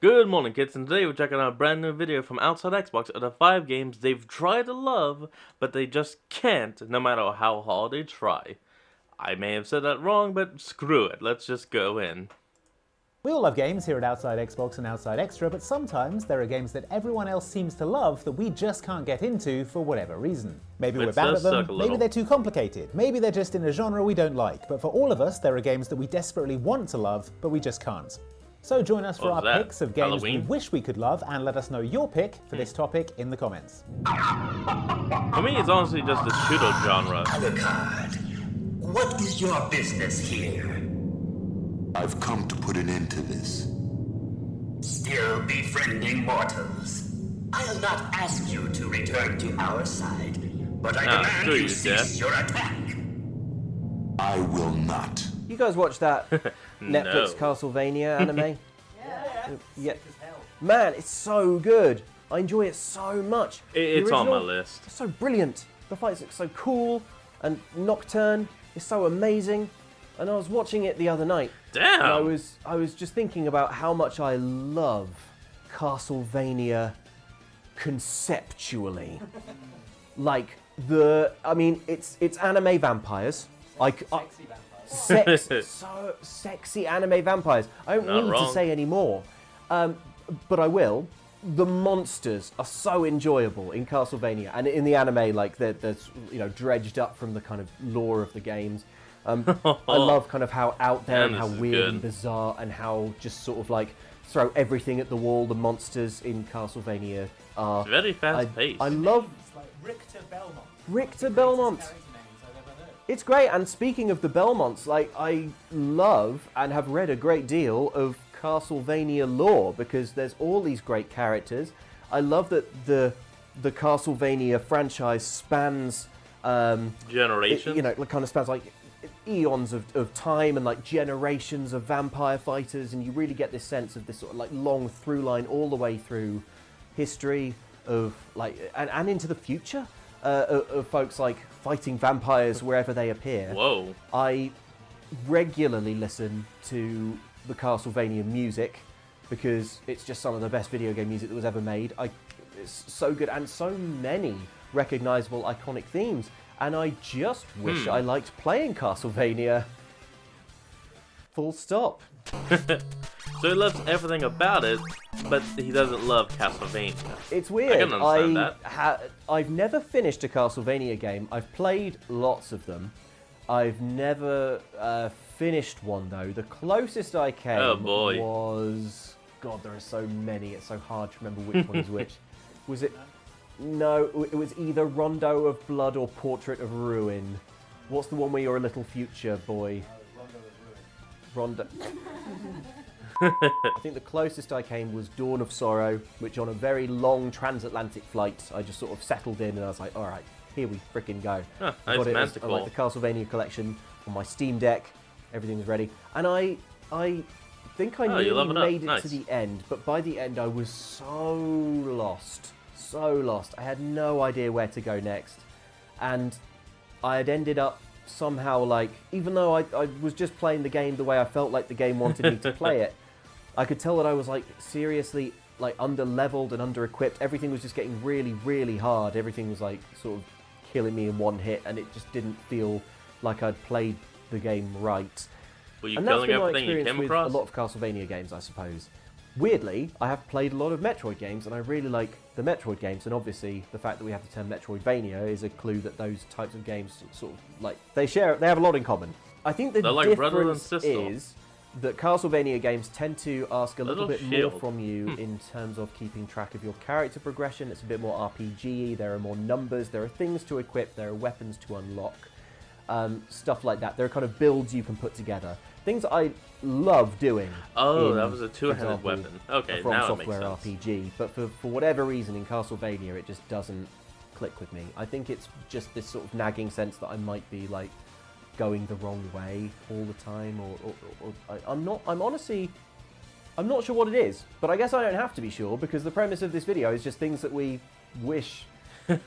Good morning, kids, and today we're checking out a brand new video from Outside Xbox of the 5 games they've tried to love, but they just can't, no matter how hard they try. I may have said that wrong, but screw it, let's just go in. We all love games here at Outside Xbox and Outside Extra, but sometimes there are games that everyone else seems to love that we just can't get into for whatever reason. Maybe we're bad at them, maybe they're too complicated, maybe they're just in a genre we don't like, but for all of us there are games that we desperately want to love, but we just can't. So join us for our picks of games we wish we could love, and let us know your pick for this topic in the comments. For me, it's honestly just the shooter genre. Alucard, what is your business here? I've come to put an end to this. Still befriending mortals. I'll not ask you to return to our side, but I demand you cease your attack. I will not. You guys watch that Netflix Castlevania anime? Yeah. Man, it's so good. I enjoy it so much. It's on my list. It's so brilliant. The fights look so cool, and Nocturne is so amazing. And I was watching it the other night. Damn! And I was just thinking about how much I love Castlevania conceptually. Like it's anime vampires. So sexy anime vampires. I don't need to say any more, but I will. The monsters are so enjoyable in Castlevania, and in the anime, like they're dredged up from the kind of lore of the games. I love kind of how out there and how weird and bizarre, and how just sort of like throw everything at the wall the monsters in Castlevania are. It's very fast paced. I love It's like Richter Belmont. Richter Belmont. It's great, and speaking of the Belmonts, like I love and have read a great deal of Castlevania lore because there's all these great characters. I love that the Castlevania franchise spans generations. It kind of spans like eons of time and like generations of vampire fighters, and you really get this sense of this sort of like long through line all the way through history of like and into the future of folks like fighting vampires wherever they appear. Whoa. I regularly listen to the Castlevania music because it's just some of the best video game music that was ever made. It's so good, and so many recognizable iconic themes. And I just wish I liked playing Castlevania. Full stop. So he loves everything about it, but he doesn't love Castlevania. It's weird. I can understand that. I've never finished a Castlevania game. I've played lots of them. I've never finished one, though. The closest I came was... God, there are so many. It's so hard to remember which one is which. Was it... No, it was either Rondo of Blood or Portrait of Ruin. What's the one where you're a little future boy? Rondo. I think the closest I came was Dawn of Sorrow, which on a very long transatlantic flight, I just sort of settled in and I was like, all right, here we frickin' go. Huh, I got it as, magical. like the Castlevania collection on my Steam Deck. Everything was ready, and I think I nearly made it to the end, but by the end I was so lost. I had no idea where to go next, and I had ended up somehow like, even though I was just playing the game the way I felt like the game wanted me to play it, I could tell that I was like seriously like under-leveled and under-equipped. Everything was just getting really, really hard. Everything was like sort of killing me in one hit, and it just didn't feel like I'd played the game right. Were you And that's killing been my everything you experience came across? with a lot of Castlevania games, I suppose. Weirdly, I have played a lot of Metroid games, and I really like the Metroid games, and obviously the fact that we have the term Metroidvania is a clue that those types of games sort of like they have a lot in common. I think the difference is that Castlevania games tend to ask a little bit more from you in terms of keeping track of your character progression. It's a bit more RPG-y, there are more numbers, there are things to equip, there are weapons to unlock, stuff like that. There are kind of builds you can put together. Things that I love doing. Oh, that was a two-handed weapon. Okay, From now Software it makes sense. RPG, but for whatever reason in Castlevania it just doesn't click with me. I think it's just this sort of nagging sense that I might be like going the wrong way all the time, or I'm not sure what it is, but I guess I don't have to be sure because the premise of this video is just things that we wish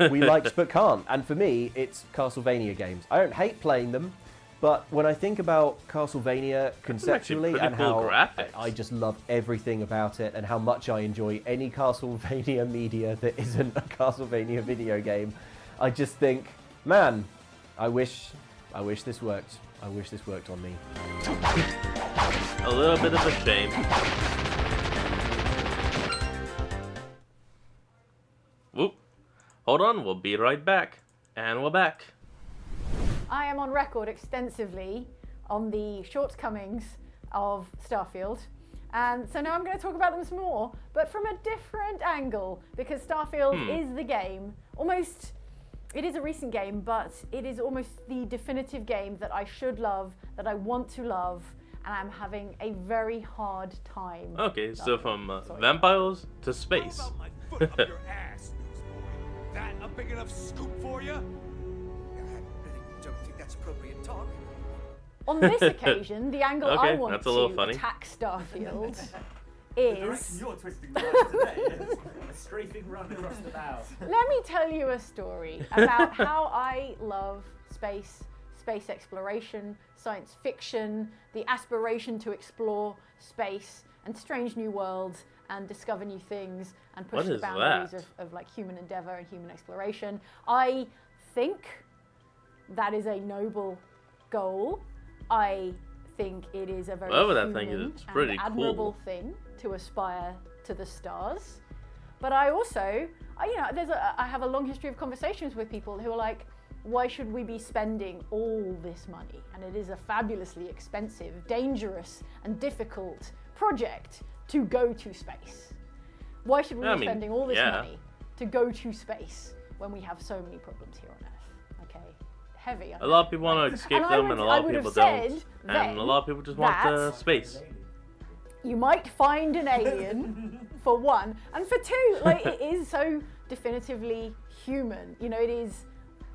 we liked but can't. And for me, it's Castlevania games. I don't hate playing them, But when I think about Castlevania conceptually and cool how graphics. I just love everything about it and how much I enjoy any Castlevania media that isn't a Castlevania video game, I just think, man, I wish this worked. I wish this worked on me. A little bit of a shame. Whoop. Hold on, we'll be right back. And we're back. I am on record extensively on the shortcomings of Starfield. And so now I'm going to talk about them some more, but from a different angle, because Starfield is the game. Almost, it is a recent game, but it is almost the definitive game that I should love, that I want to love, and I'm having a very hard time. Okay, so from vampires to space. How about my foot up your ass, newsboy? That a big enough scoop for you? I don't think that's appropriate talk. On this occasion, the angle I want that's a little to funny. attack Starfield is... You're twisting the knife today. A strafing run across the bow. Let me tell you a story about how I love space exploration, science fiction, the aspiration to explore space and strange new worlds and discover new things and push the boundaries of like human endeavor and human exploration. I think that is a noble goal. I think it is a very human and admirable thing to aspire to the stars. But I also, I have a long history of conversations with people who are like, why should we be spending all this money? And it is a fabulously expensive, dangerous, and difficult project to go to space. Why should we be spending all this money to go to space when we have so many problems here on Earth? Okay, heavy. A lot of people want to escape them, and a lot of people don't. And a lot of people just want space. You might find an alien, for one, and for two, like, it is so definitively human. You know, it is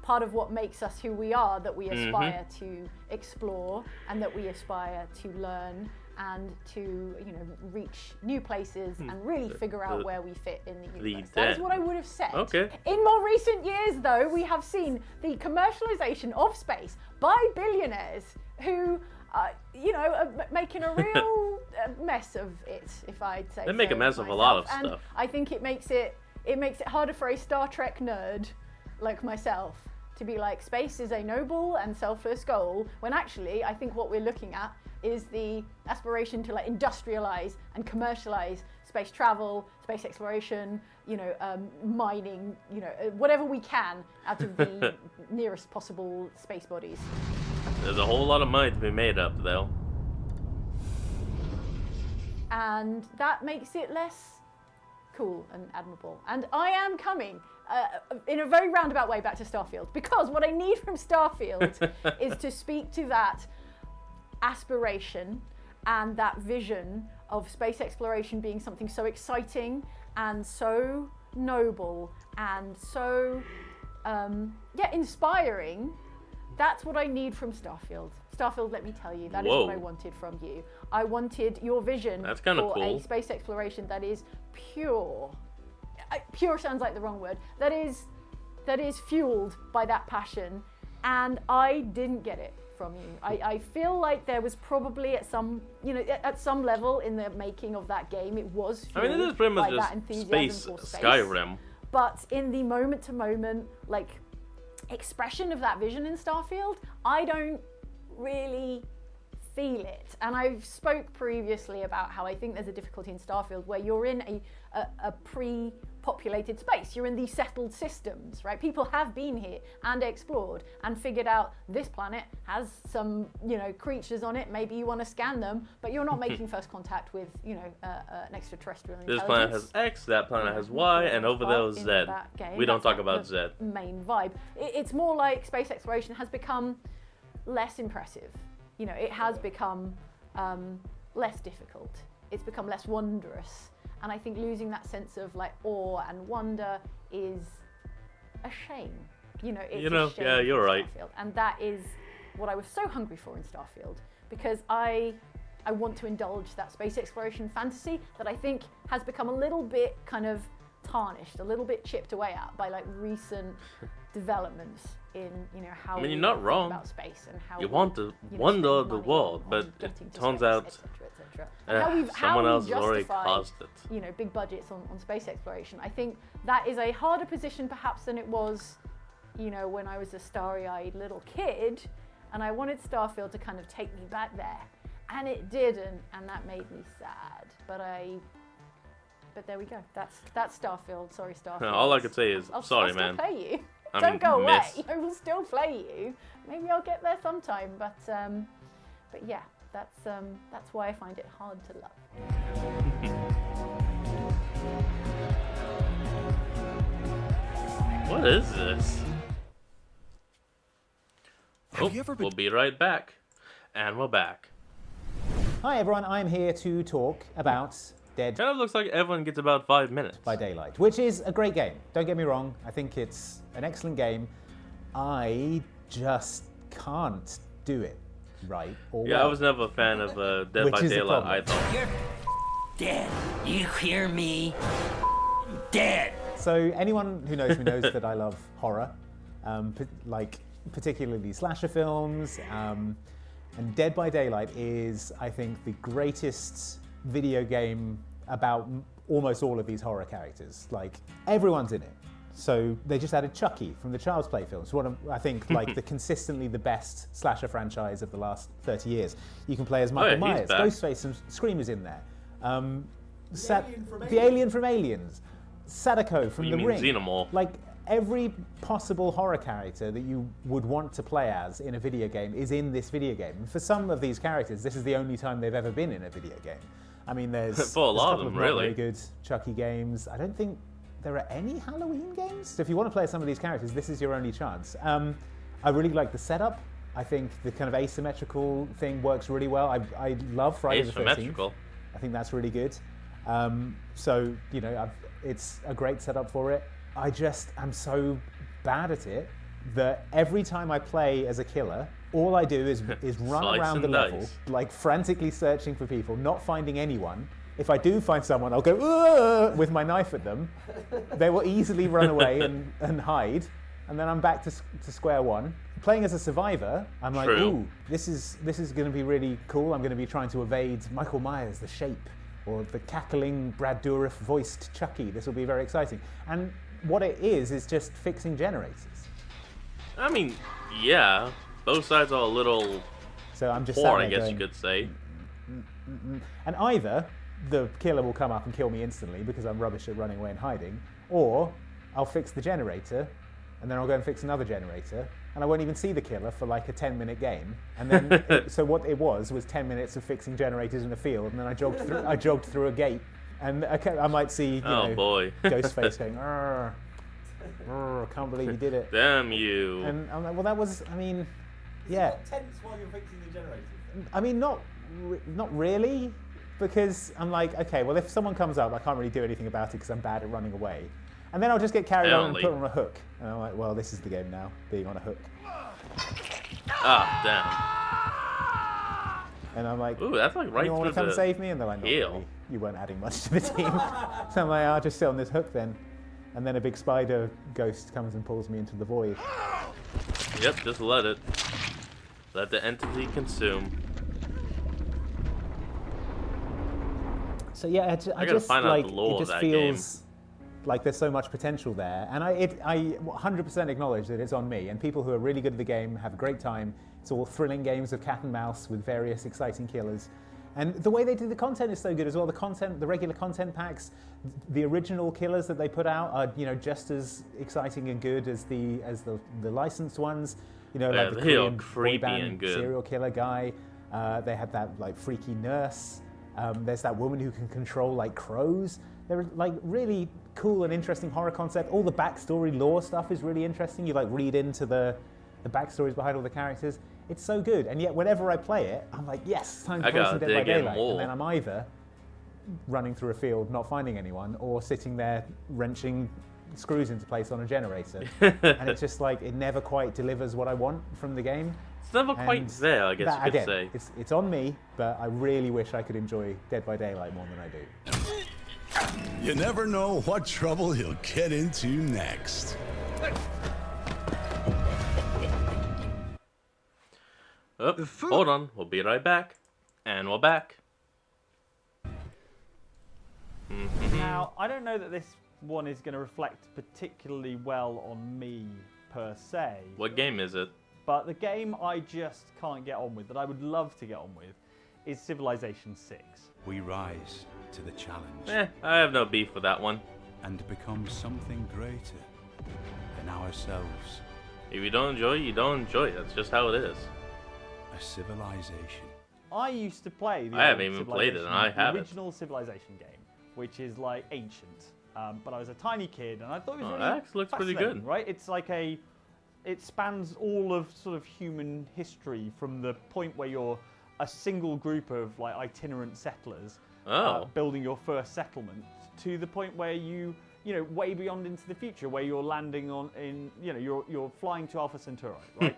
part of what makes us who we are, that we aspire to explore and that we aspire to learn and to, reach new places and really figure out where we fit in the universe. That is what I would have said. Okay. In more recent years, though, we have seen the commercialization of space by billionaires who, are making a real mess of it, if I'd say. They make a mess of a lot of stuff. And I think it makes it harder for a Star Trek nerd like myself to be like, space is a noble and selfless goal, when actually I think what we're looking at is the aspiration to like industrialize and commercialize space travel, space exploration, mining, whatever we can out of the nearest possible space bodies. There's a whole lot of money to be made up, though. And that makes it less cool and admirable. And I am coming in a very roundabout way back to Starfield, because what I need from Starfield is to speak to that aspiration and that vision of space exploration being something so exciting and so noble and so inspiring. That's what I need from Starfield. Starfield, let me tell you, that is what I wanted from you. I wanted your vision for a space exploration that is pure. Pure sounds like the wrong word. That is fueled by that passion, and I didn't get it from you. I feel like there was probably at some level in the making of that game, it was fueled it is pretty much by that enthusiasm for space. Skyrim. But in the moment-to-moment, expression of that vision in Starfield, I don't really feel it. And I've spoke previously about how I think there's a difficulty in Starfield where you're in a pre-populated space. You're in these settled systems, right? People have been here and explored and figured out this planet has some, creatures on it. Maybe you want to scan them, but you're not making first contact with, an extraterrestrial intelligence. This planet has X, that planet has Y, and over there is Z. We don't talk about Z. Main vibe. It's more like space exploration has become less impressive. It has become less difficult. It's become less wondrous. And I think losing that sense of awe and wonder is a shame. It's a shame. Yeah, you're right. Starfield. And that is what I was so hungry for in Starfield, because I want to indulge that space exploration fantasy that I think has become a little bit kind of tarnished, a little bit chipped away at by recent developments in, you know, how I mean, you're not wrong about space and how you want to wonder the world, but it turns out someone else has already caused it. You know, big budgets on space exploration. I think that is a harder position perhaps than it was, you know, when I was a starry-eyed little kid and I wanted Starfield to kind of take me back there, and it didn't, and that made me sad. But there we go. That's Starfield. Sorry, Starfield. All I could say is sorry, man. I'll still play you. Don't go away. I will still play you. Maybe I'll get there sometime. But yeah, that's why I find it hard to love. What is this? We'll be right back. And we're back. Hi everyone, I'm here to talk about Dead. Kind of looks like everyone gets about 5 minutes. By Daylight, which is a great game. Don't get me wrong, I think it's an excellent game. I just can't do it right or well. I was never a fan of Dead by Daylight, I thought. You're dead. You hear me? Dead. So anyone who knows me knows that I love horror, like particularly slasher films, and Dead by Daylight is, I think, the greatest video game about almost all of these horror characters. Like, everyone's in it. So they just added Chucky from the Child's Play films, one of, I think, like consistently the best slasher franchise of the last 30 years. You can play as Michael Myers, Ghostface, and Scream is in there. The alien from Aliens, Sadako from The Ring. Xenomorph. Like, every possible horror character that you would want to play as in a video game is in this video game. And for some of these characters, this is the only time they've ever been in a video game. I mean, there's for a lot couple of them, not really very good Chucky games. I don't think there are any Halloween games. So if you want to play some of these characters, this is your only chance. I really like the setup. I think the kind of asymmetrical thing works really well. I love Friday the 13th. I think that's really good. So, you know, it's a great setup for it. I'm so bad at it that every time I play as a killer, all I do is run around the level, like frantically searching for people, not finding anyone. If I do find someone, I'll go with my knife at them. They will easily run away and hide, and then I'm back to square one. Playing as a survivor, I'm like, ooh, this is going to be really cool. I'm going to be trying to evade Michael Myers, The Shape, or the cackling Brad Dourif voiced Chucky. This will be very exciting. And what it is just fixing generators. I mean, yeah, both sides are a little poor, I guess you could say. And either the killer will come up and kill me instantly because I'm rubbish at running away and hiding, or I'll fix the generator, and then I'll go and fix another generator, and I won't even see the killer for like a 10-minute game. And then, so what it was 10 minutes of fixing generators in a field, and then I jogged through a gate. And I might see, you know, Ghostface going, "Arr, arr, I can't believe you did it. Damn you." And I'm like, well, that was, I mean, yeah. Tense while you're fixing the generator. I mean, not really, because I'm like, okay, well, if someone comes up, I can't really do anything about it because I'm bad at running away. And then I'll just get carried on and put on a hook. And I'm like, well, this is the game now, being on a hook. Ah, damn. And I'm like, ooh, that's like right anyone want to come save me? And they're like, not really. You weren't adding much to the team. So I'm like, I'll just sit on this hook then. And then a big spider ghost comes and pulls me into the void. Yep, just let it. Let the entity consume. So yeah, I just find like, out the lore it just feels like there's so much potential there. And I 100% acknowledge that it's on me. And people who are really good at the game have a great time. It's all thrilling games of cat and mouse with various exciting killers. And the way they do the content is so good as well. The regular content packs, the original killers that they put out are, you know, just as exciting and good as the licensed ones. You know, like the Korean boy band serial killer guy. They had that like freaky nurse. There's that woman who can control like crows. They're like really cool and interesting horror concept. All the backstory lore stuff is really interesting. You like read into the backstories behind all the characters. It's so good, and yet whenever I play it, I'm like, yes, time to play some Dead by Daylight. And then I'm either running through a field, not finding anyone, or sitting there wrenching screws into place on a generator. And it's just like, it never quite delivers what I want from the game. It's never quite there, I guess you could say. It's on me, but I really wish I could enjoy Dead by Daylight more than I do. You never know what trouble he'll get into next. Oh, hold on, we'll be right back. And we're back. Now, I don't know that this one is going to reflect particularly well on me, per se. What game is it? But the game I just can't get on with, that I would love to get on with, is Civilization 6. We rise to the challenge. I have no beef with that one. And become something greater than ourselves. If you don't enjoy it, you don't enjoy it. That's just how it is. A civilization. I used to play the I haven't even played it, and I have the original Civilization game, which is like ancient. But I was a tiny kid, and I thought it was really that looks pretty good, right? It's like it spans all of sort of human history, from the point where you're a single group of like itinerant settlers building your first settlement, to the point where you know, way beyond into the future, where you're landing you're flying to Alpha Centauri, right?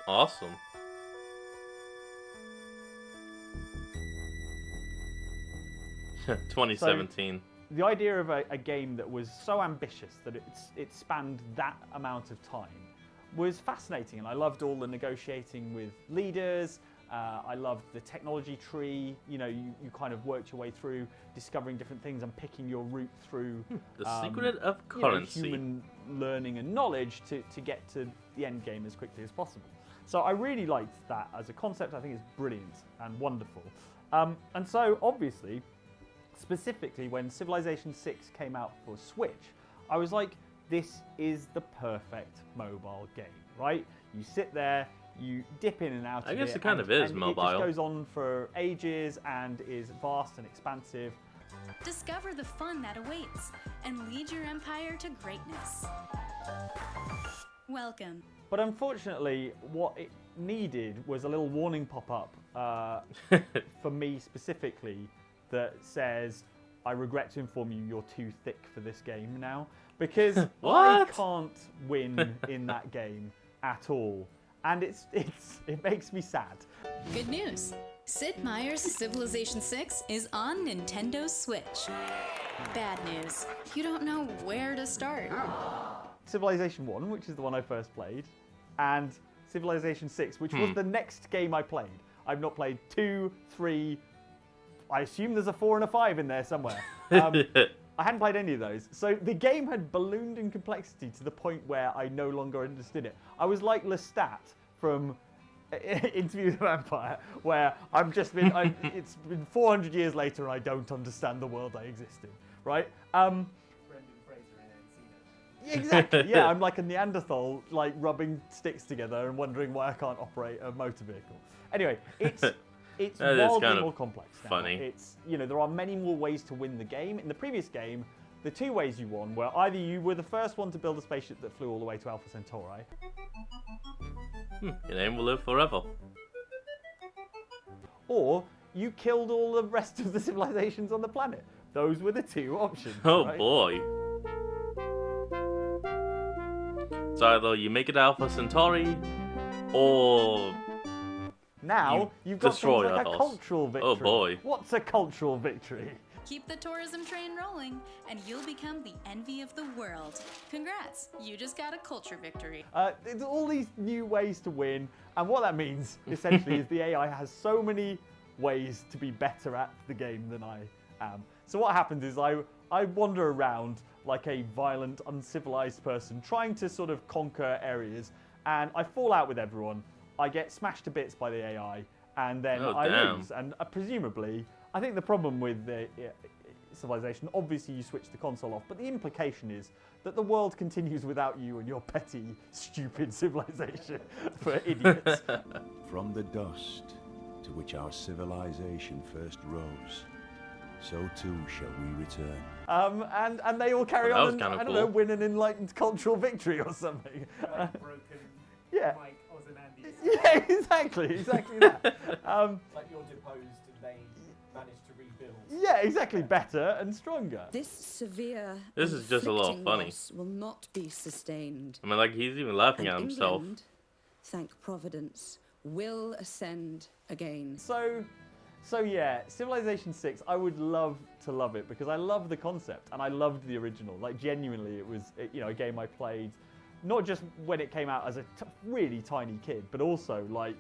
Awesome. So, 2017. The idea of a game that was so ambitious that it spanned that amount of time was fascinating, and I loved all the negotiating with leaders. I loved the technology tree. You know, you kind of worked your way through discovering different things and picking your route through the secret of currency, human learning and knowledge to get to the end game as quickly as possible. So I really liked that as a concept. I think it's brilliant and wonderful. And so obviously, specifically when Civilization 6 came out for Switch, I was like, this is the perfect mobile game, right? You sit there, you dip in and out of it. I guess it kind of is mobile. It just goes on for ages and is vast and expansive. Discover the fun that awaits and lead your empire to greatness. Welcome. But unfortunately, what it needed was a little warning pop-up for me specifically that says, I regret to inform you, you're too thick for this game now. Because I can't win in that game at all. And it makes me sad. Good news. Sid Meier's Civilization 6 is on Nintendo Switch. Bad news. You don't know where to start. Civilization 1, which is the one I first played, and Civilization 6, which was the next game I played. I've not played 2, 3, I assume there's a 4 and a 5 in there somewhere. I hadn't played any of those. So the game had ballooned in complexity to the point where I no longer understood it. I was like Lestat from Interview with the Vampire, where it's been 400 years later and I don't understand the world I exist in, right? Brendan Fraser in Encino. Exactly, yeah, I'm like a Neanderthal, like rubbing sticks together and wondering why I can't operate a motor vehicle. Anyway, it's wildly more complex now. Funny. It's, you know, there are many more ways to win the game. In the previous game, the 2 ways you won were either you were the first one to build a spaceship that flew all the way to Alpha Centauri. Your name will live forever. Or you killed all the rest of the civilizations on the planet. Those were the 2 options. Oh right? boy. So either you make it Alpha Centauri, or now you've got things like a cultural victory. Oh boy. What's a cultural victory? Keep the tourism train rolling, and you'll become the envy of the world. Congrats, you just got a culture victory. There's all these new ways to win, and what that means, essentially, is the AI has so many ways to be better at the game than I am. So what happens is I wander around like a violent, uncivilized person, trying to sort of conquer areas, and I fall out with everyone. I get smashed to bits by the AI, and then I lose. And presumably, I think the problem with the Civilization, obviously you switch the console off, but the implication is that the world continues without you and your petty, stupid civilization for idiots. From the dust to which our civilization first rose, so too shall we return. And they all carry on and, I don't know, win an enlightened cultural victory or something. Yeah. Mike Ozymandias. Yeah, exactly that. Like you're deposed and they manage to rebuild. Yeah, exactly, better and stronger. This severe This is just a little funny. Will not be sustained. I mean, like, he's even laughing at himself. England, thank Providence, will ascend again. So yeah, Civilization 6, I would love to love it because I love the concept and I loved the original. Like, genuinely, it was, you know, a game I played not just when it came out as a really tiny kid, but also like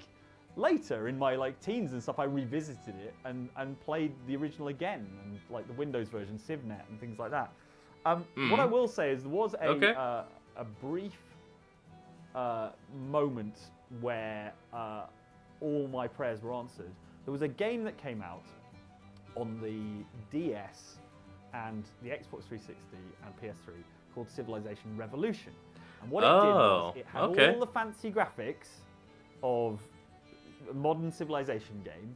later in my like teens and stuff, I revisited it and played the original again, and like the Windows version, CivNet and things like that. What I will say is there was a brief moment where all my prayers were answered. There was a game that came out on the DS and the Xbox 360 and PS3 called Civilization Revolution. And what it did was it had all the fancy graphics of a modern Civilization game,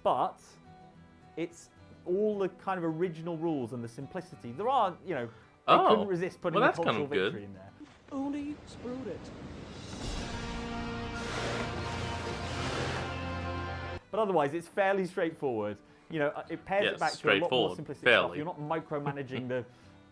but it's all the kind of original rules and the simplicity. There are, you know, they couldn't resist putting a cultural victory in there. Only explode it. But otherwise, it's fairly straightforward. You know, it pairs it back to a lot more simplistic stuff. You're not micromanaging the,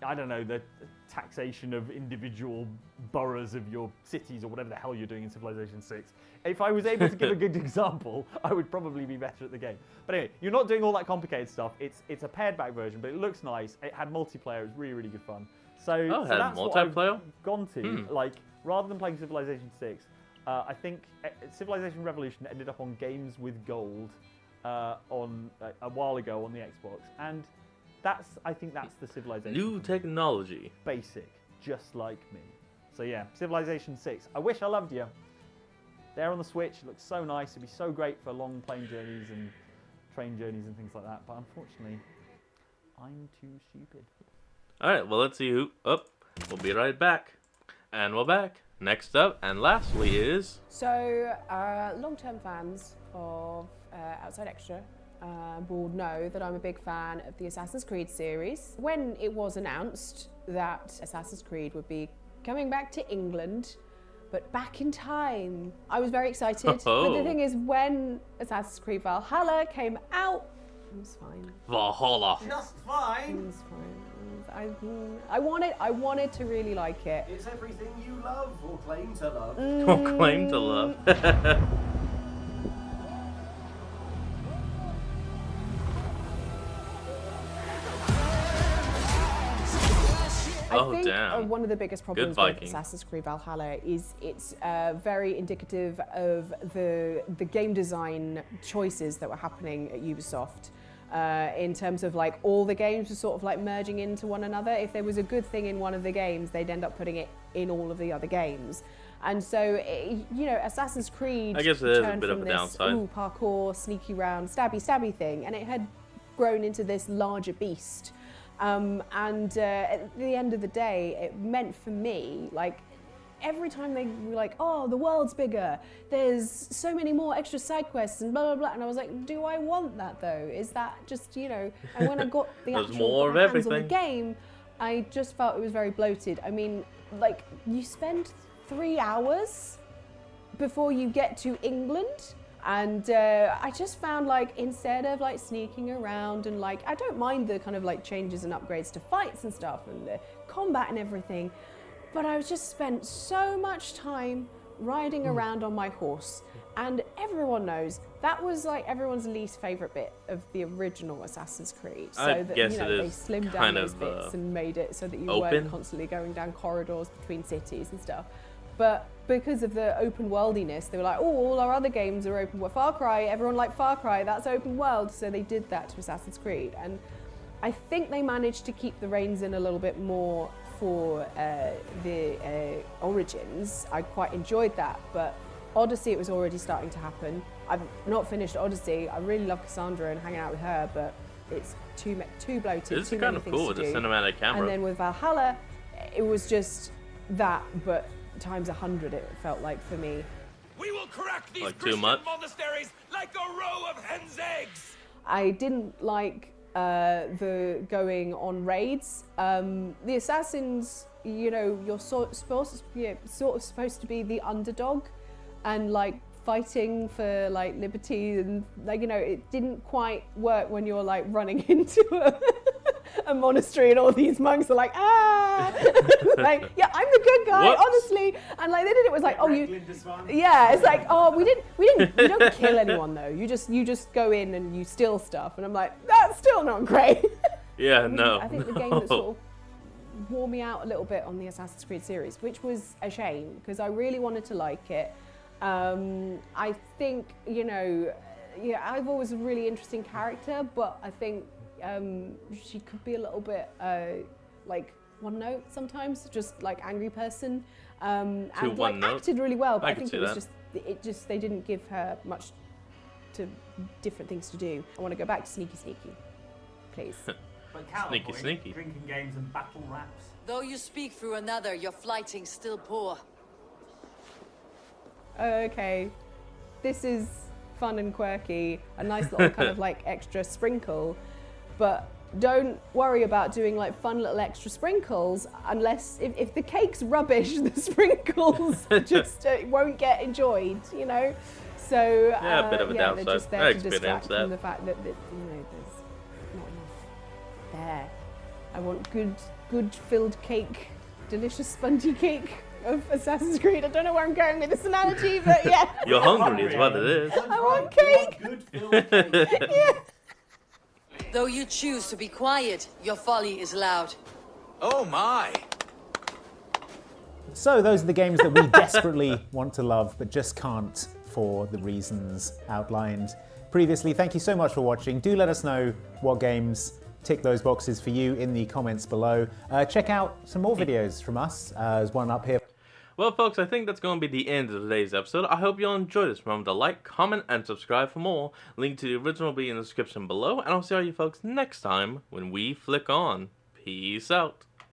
I don't know, the taxation of individual boroughs of your cities or whatever the hell you're doing in Civilization 6. If I was able to give a good example, I would probably be better at the game. But anyway, you're not doing all that complicated stuff. It's a pared back version, but it looks nice. It had multiplayer. It was really, really good fun. So that's what I've gone to. Like, rather than playing Civilization 6, I think Civilization Revolution ended up on Games with Gold on a while ago on the Xbox, and I think that's the Civilization. New technology. Basic, just like me. So yeah, Civilization 6. I wish I loved you. There on the Switch, it looks so nice. It'd be so great for long plane journeys and train journeys and things like that. But unfortunately, I'm too stupid. All right, well, let's see who. We'll be right back. And we're back. Next up and lastly is... So, long-term fans of Outside Extra will know that I'm a big fan of the Assassin's Creed series. When it was announced that Assassin's Creed would be coming back to England, but back in time, I was very excited. But the thing is, when Assassin's Creed Valhalla came out, it was fine. Valhalla. Just fine. It was fine. I wanted to really like it. It's everything you love or claim to love. Or claim to love. I think one of the biggest problems with Assassin's Creed Valhalla is it's very indicative of the game design choices that were happening at Ubisoft. In terms of like all the games were sort of like merging into one another. If there was a good thing in one of the games, they'd end up putting it in all of the other games. And so, you know, Assassin's Creed I guess it is a bit of a downside. Parkour, sneaky round, stabby thing, and it had grown into this larger beast. At the end of the day, it meant for me, like, every time they were like, oh, the world's bigger, there's so many more extra side quests and blah, blah, blah. And I was like, do I want that though? Is that just, you know, and when I got the actual hands on the game, I just felt it was very bloated. I mean, like, you spend 3 hours before you get to England. And I just found, like, instead of like sneaking around and like, I don't mind the kind of like changes and upgrades to fights and stuff and the combat and everything, but I just spent so much time riding around on my horse, and everyone knows that was like everyone's least favourite bit of the original Assassin's Creed. So that, you know, they slimmed down those bits and made it so that you weren't constantly going down corridors between cities and stuff. But because of the open worldiness, they were like, oh, all our other games are open world. Far Cry, everyone liked Far Cry, that's open world. So they did that to Assassin's Creed. And I think they managed to keep the reins in a little bit more for the Origins. I quite enjoyed that, but Odyssey, it was already starting to happen. I've not finished Odyssey. I really love Cassandra and hanging out with her, but it's too bloated. It's kind of cool with the cinematic camera. And then with Valhalla, it was just that, but times 100 it felt like for me. We will crack these like Christian monasteries like a row of hen's eggs. I didn't like the going on raids. The assassins, you know, you're sort of supposed to be the underdog and like fighting for like liberty, and like, you know, it didn't quite work when you're like running into a monastery and all these monks are like, ah, like, yeah, I'm the good guy, honestly. And like they did it was like, oh, you, yeah, it's like, oh, you don't kill anyone though. You just go in and you steal stuff, and I'm like, that's still not great. Yeah, no. I think the game that sort of wore me out a little bit on the Assassin's Creed series, which was a shame because I really wanted to like it. I think, you know, yeah, Ivor was a really interesting character, but I think she could be a little bit like one note sometimes, just like angry person, and like acted really well. But I think it was just they didn't give her much to different things to do. I want to go back to Sneaky Sneaky, please. Sneaky Sneaky. Drinking games and battle raps. Though you speak through another, your flighting's still poor. Okay, this is fun and quirky, a nice little kind of like extra sprinkle, but don't worry about doing like fun little extra sprinkles unless if the cake's rubbish, the sprinkles just won't get enjoyed, you know. So yeah, a bit of a downside. They're just there to distract from the fact that you know there's not enough there. I want good filled cake, delicious spongy cake of Assassin's Creed. I don't know where I'm going with this analogy, but yeah. You're hungry is what it is. I want cake. Good filled cake. Yeah. Though you choose to be quiet, your folly is loud. Oh my! So those are the games that we desperately want to love, but just can't for the reasons outlined previously. Thank you so much for watching. Do let us know what games tick those boxes for you in the comments below. Check out some more videos from us. There's one up here. Well, folks, I think that's going to be the end of today's episode. I hope you all enjoyed this. Remember to like, comment, and subscribe for more. Link to the original will be in the description below. And I'll see all you folks next time when we flick on. Peace out.